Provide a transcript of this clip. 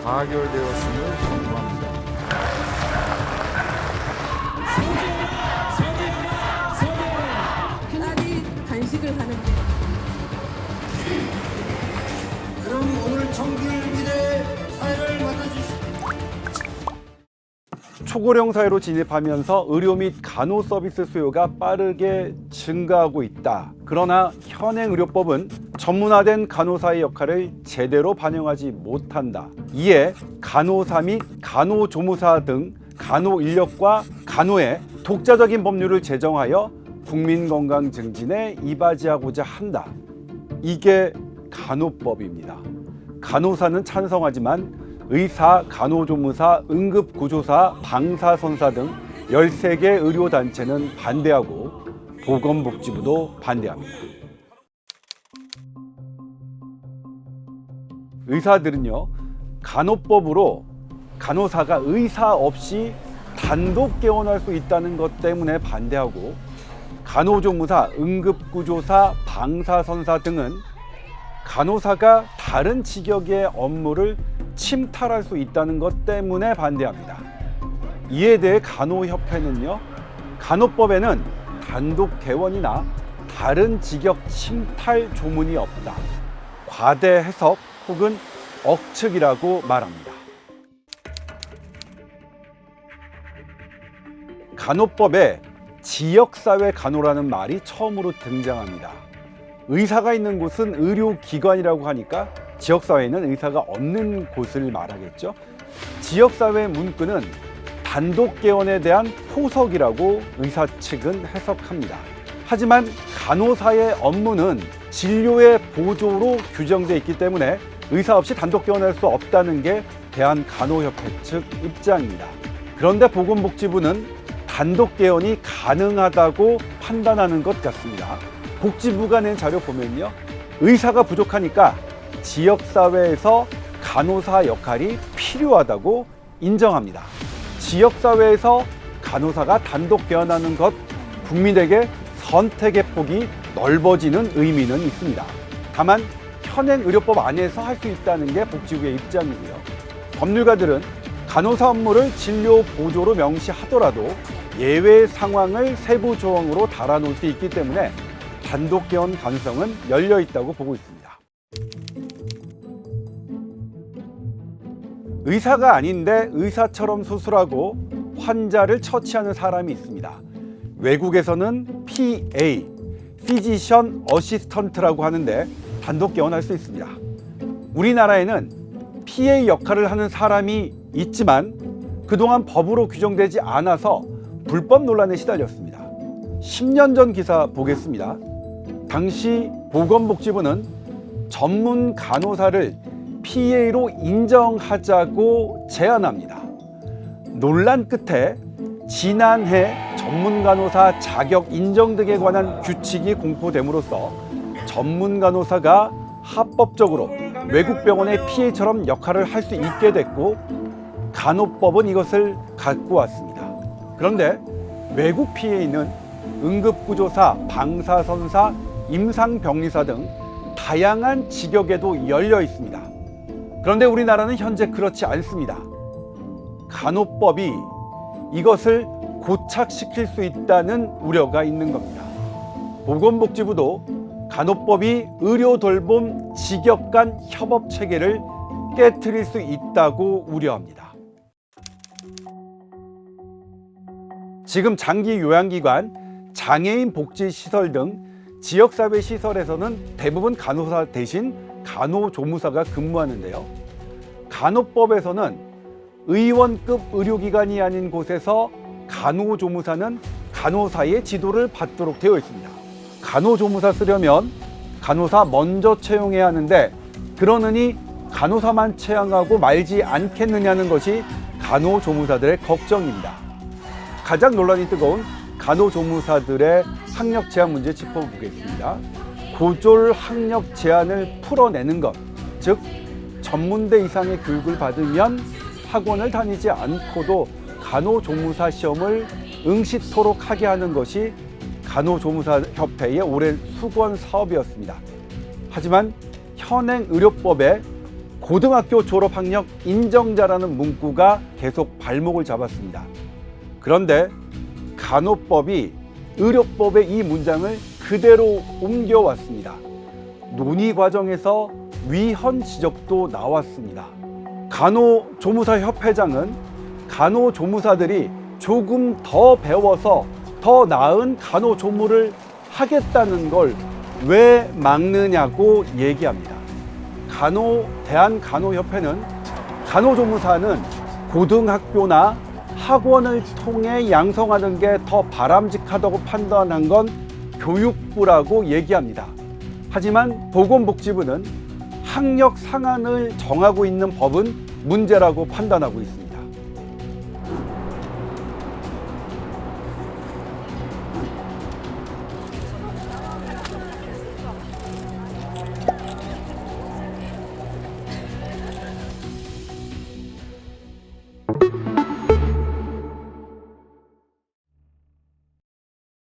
가결되었음을 선고합니다. 딸이 단식을 하는데 그럼 오늘 청귤일에 사회를 맡아주시오. 초고령 사회로 진입하면서 의료 및 간호 서비스 수요가 빠르게 증가하고 있다. 그러나 현행 의료법은 전문화된 간호사의 역할을 제대로 반영하지 못한다. 이에 간호사 및 간호조무사 등 간호 인력과 간호의 독자적인 법률을 제정하여 국민 건강 증진에 이바지하고자 한다. 이게 간호법입니다. 간호사는 찬성하지만 의사, 간호조무사, 응급구조사, 방사선사 등 13개 의료단체는 반대하고 보건복지부도 반대합니다. 의사들은요, 간호법으로 간호사가 의사 없이 단독 개원할 수 있다는 것 때문에 반대하고, 간호조무사, 응급구조사, 방사선사 등은 간호사가 다른 직역의 업무를 침탈할 수 있다는 것 때문에 반대합니다. 이에 대해 간호협회는요, 간호법에는 단독 개원이나 다른 직역 침탈 조문이 없다. 과대 해석 혹은 억측이라고 말합니다. 간호법에 지역사회 간호라는 말이 처음으로 등장합니다. 의사가 있는 곳은 의료기관이라고 하니까 지역사회는 의사가 없는 곳을 말하겠죠. 지역사회 문구는 단독 개원에 대한 포석이라고 의사 측은 해석합니다. 하지만 간호사의 업무는 진료의 보조로 규정되어 있기 때문에 의사 없이 단독 개원할 수 없다는 게 대한간호협회 측 입장입니다. 그런데 보건복지부는 단독 개원이 가능하다고 판단하는 것 같습니다. 복지부가 낸 자료 보면요, 의사가 부족하니까 지역사회에서 간호사 역할이 필요하다고 인정합니다. 지역사회에서 간호사가 단독 개원하는 것, 국민에게 선택의 폭이 넓어지는 의미는 있습니다. 다만 현행 의료법 안에서 할 수 있다는 게 복지부의 입장이고요. 법률가들은 간호사 업무를 진료 보조로 명시하더라도 예외 상황을 세부 조항으로 달아놓을 수 있기 때문에 단독 개원 가능성은 열려 있다고 보고 있습니다. 의사가 아닌데 의사처럼 수술하고 환자를 처치하는 사람이 있습니다. 외국에서는 PA, Physician Assistant라고 하는데 단독 개원할 수 있습니다. 우리나라에는 PA 역할을 하는 사람이 있지만 그동안 법으로 규정되지 않아서 불법 논란에 시달렸습니다. 10년 전 기사 보겠습니다. 당시 보건복지부는 전문 간호사를 PA로 인정하자고 제안합니다. 논란 끝에 지난해 전문 간호사 자격 인정 등에 관한 규칙이 공포됨으로써 전문 간호사가 합법적으로 외국 병원의 PA처럼 역할을 할 수 있게 됐고, 간호법은 이것을 갖고 왔습니다. 그런데 외국 PA는 응급구조사, 방사선사, 임상병리사 등 다양한 직역에도 열려 있습니다. 그런데 우리나라는 현재 그렇지 않습니다. 간호법이 이것을 고착시킬 수 있다는 우려가 있는 겁니다. 보건복지부도 간호법이 의료 돌봄 직역 간 협업 체계를 깨트릴 수 있다고 우려합니다. 지금 장기 요양기관, 장애인 복지시설 등 지역사회 시설에서는 대부분 간호사 대신 간호조무사가 근무하는데요. 간호법에서는 의원급 의료기관이 아닌 곳에서 간호조무사는 간호사의 지도를 받도록 되어 있습니다. 간호조무사 쓰려면 간호사 먼저 채용해야 하는데, 그러느니 간호사만 채용하고 말지 않겠느냐는 것이 간호조무사들의 걱정입니다. 가장 논란이 뜨거운 간호조무사들의 학력 제한 문제 짚어보겠습니다. 고졸 학력 제한을 풀어내는 것, 즉 전문대 이상의 교육을 받으면 학원을 다니지 않고도 간호조무사 시험을 응시토록 하게 하는 것이 간호조무사협회의 오랜 수건 사업이었습니다. 하지만 현행 의료법에 고등학교 졸업 학력 인정자라는 문구가 계속 발목을 잡았습니다. 그런데 간호법이 의료법의 이 문장을 그대로 옮겨왔습니다. 논의 과정에서 위헌 지적도 나왔습니다. 간호조무사협회장은 간호조무사들이 조금 더 배워서 더 나은 간호조무를 하겠다는 걸 왜 막느냐고 얘기합니다. 대한간호협회는 간호조무사는 고등학교나 학원을 통해 양성하는 게 더 바람직하다고 판단한 건 교육부라고 얘기합니다. 하지만 보건복지부는 학력 상한을 정하고 있는 법은 문제라고 판단하고 있습니다.